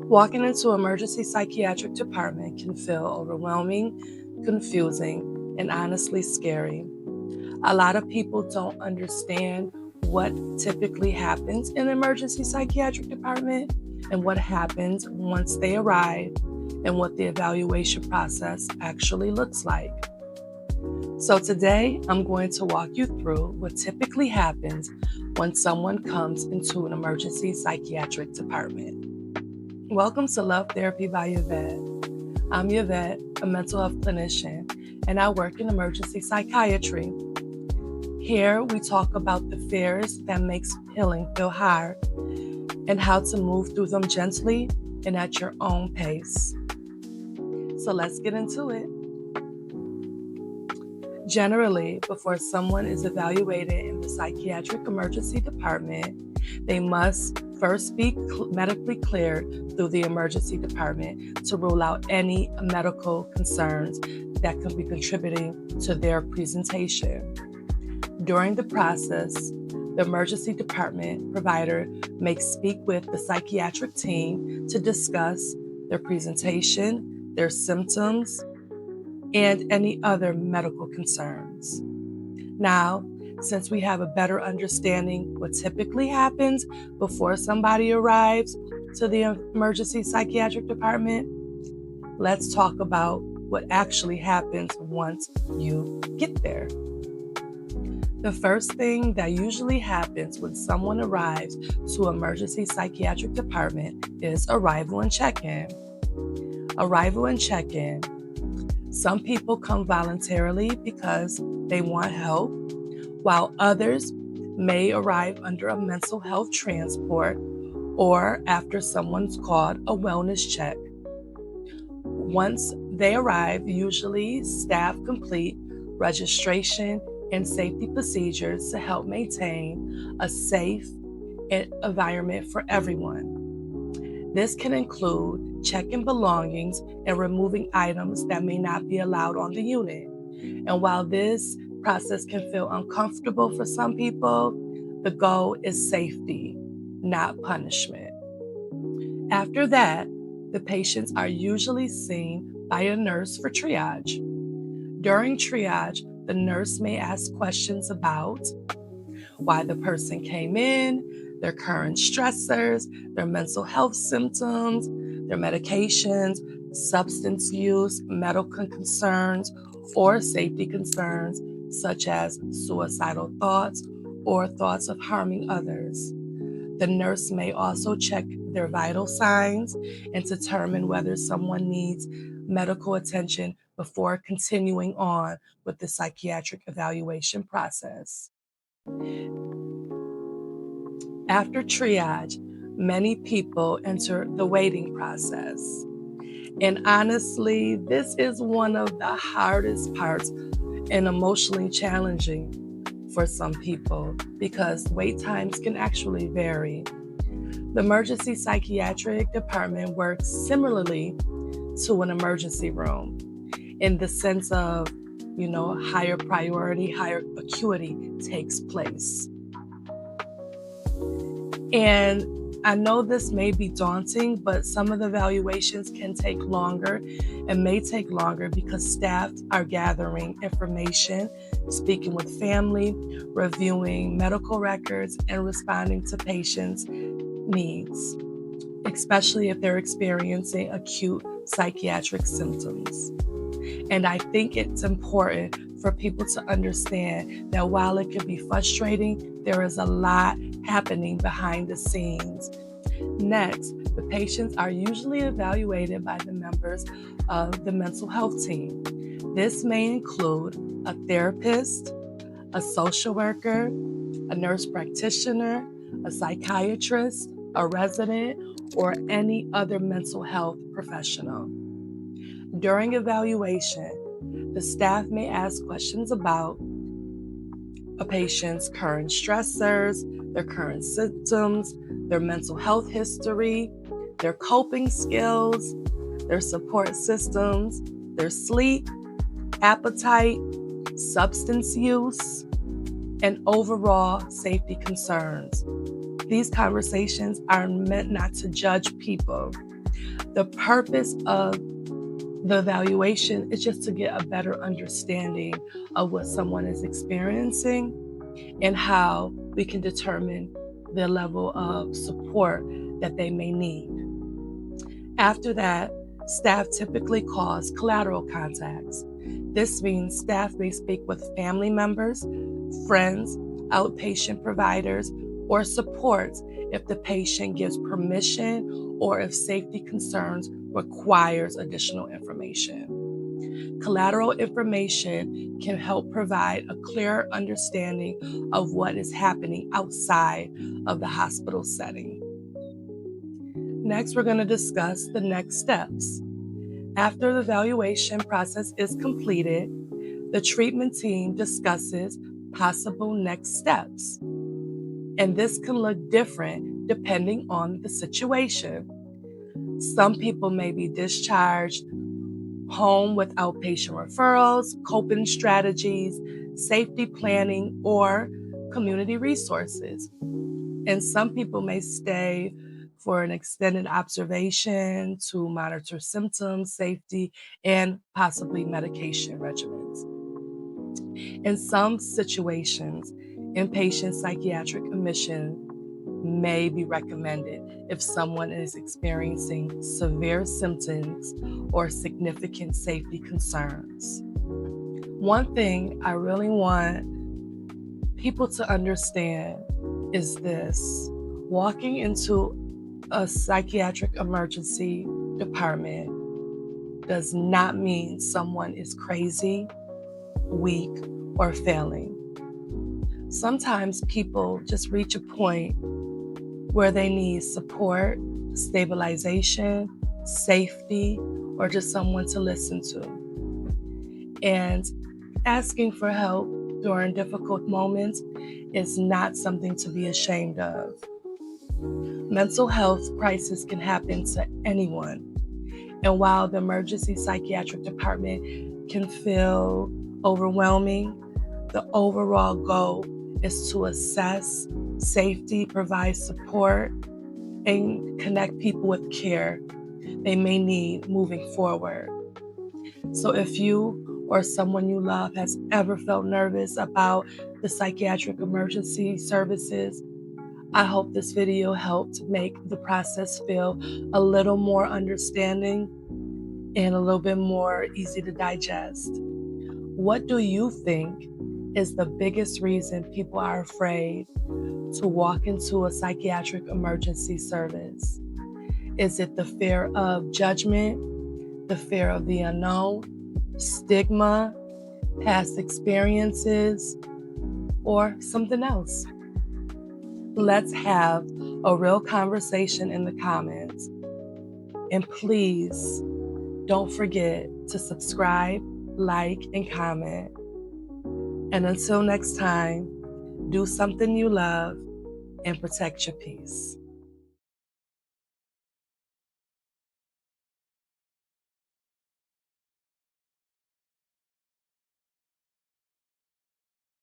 Walking into an emergency psychiatric department can feel overwhelming, confusing, and honestly scary. A lot of people don't understand what typically happens in an emergency psychiatric department and what happens once they arrive and what the evaluation process actually looks like. So today, I'm going to walk you through what typically happens when someone comes into an emergency psychiatric department. Welcome to Love Therapy by Yvette. I'm Yvette, a mental health clinician, and I work in emergency psychiatry. Here, we talk about the fears that makes healing feel hard and how to move through them gently and at your own pace. So let's get into it. Generally, before someone is evaluated in the psychiatric emergency department, they must first be medically cleared through the emergency department to rule out any medical concerns that could be contributing to their presentation. During the process, the emergency department provider may speak with the psychiatric team to discuss their presentation, their symptoms, and any other medical concerns. Now, since we have a better understanding what typically happens before somebody arrives to the emergency psychiatric department, let's talk about what actually happens once you get there. The first thing that usually happens when someone arrives to emergency psychiatric department is arrival and check-in. Arrival and check-in. Some people come voluntarily because they want help, while others may arrive under a mental health transport or after someone's called a wellness check. Once they arrive, usually staff complete registration and safety procedures to help maintain a safe environment for everyone. This can include checking belongings and removing items that may not be allowed on the unit. And while this process can feel uncomfortable for some people, the goal is safety, not punishment. After that, the patients are usually seen by a nurse for triage. During triage, the nurse may ask questions about why the person came in, their current stressors, their mental health symptoms, their medications, substance use, medical concerns, or safety concerns, such as suicidal thoughts or thoughts of harming others. The nurse may also check their vital signs and determine whether someone needs medical attention before continuing on with the psychiatric evaluation process. After triage, many people enter the waiting process. And honestly, this is one of the hardest parts and emotionally challenging for some people because wait times can actually vary. The emergency psychiatric department works similarly to an emergency room in the sense of, higher priority, higher acuity takes place. And I know this may be daunting, but some of the evaluations can take longer and may take longer because staff are gathering information, speaking with family, reviewing medical records, and responding to patients' needs, especially if they're experiencing acute psychiatric symptoms. And I think it's important for people to understand that while it can be frustrating, there is a lot happening behind the scenes. Next, the patients are usually evaluated by the members of the mental health team. This may include a therapist, a social worker, a nurse practitioner, a psychiatrist, a resident, or any other mental health professional. During evaluation, the staff may ask questions about a patient's current stressors, their current symptoms, their mental health history, their coping skills, their support systems, their sleep, appetite, substance use, and overall safety concerns. These conversations are meant not to judge people. The purpose of the evaluation is just to get a better understanding of what someone is experiencing and how we can determine the level of support that they may need. After that, staff typically calls collateral contacts. This means staff may speak with family members, friends, outpatient providers, or supports if the patient gives permission or if safety concerns requires additional information. Collateral information can help provide a clearer understanding of what is happening outside of the hospital setting. Next, we're going to discuss the next steps. After the evaluation process is completed, the treatment team discusses possible next steps. And this can look different depending on the situation. Some people may be discharged home with outpatient referrals, coping strategies, safety planning, or community resources. And some people may stay for an extended observation to monitor symptoms, safety, and possibly medication regimens. In some situations, inpatient psychiatric admission may be recommended if someone is experiencing severe symptoms or significant safety concerns. One thing I really want people to understand is this: walking into a psychiatric emergency department does not mean someone is crazy, weak, or failing. Sometimes people just reach a point where they need support, stabilization, safety, or just someone to listen to. And asking for help during difficult moments is not something to be ashamed of. Mental health crisis can happen to anyone. And while the emergency psychiatric department can feel overwhelming, the overall goal is to assess safety, provide support, and connect people with care they may need moving forward. So if you or someone you love has ever felt nervous about the psychiatric emergency services, I hope this video helped make the process feel a little more understanding and a little bit more easy to digest. What do you think is the biggest reason people are afraid to walk into a psychiatric emergency service? Is it the fear of judgment, the fear of the unknown, stigma, past experiences, or something else? Let's have a real conversation in the comments. And please don't forget to subscribe, like, and comment. And until next time, do something you love and protect your peace.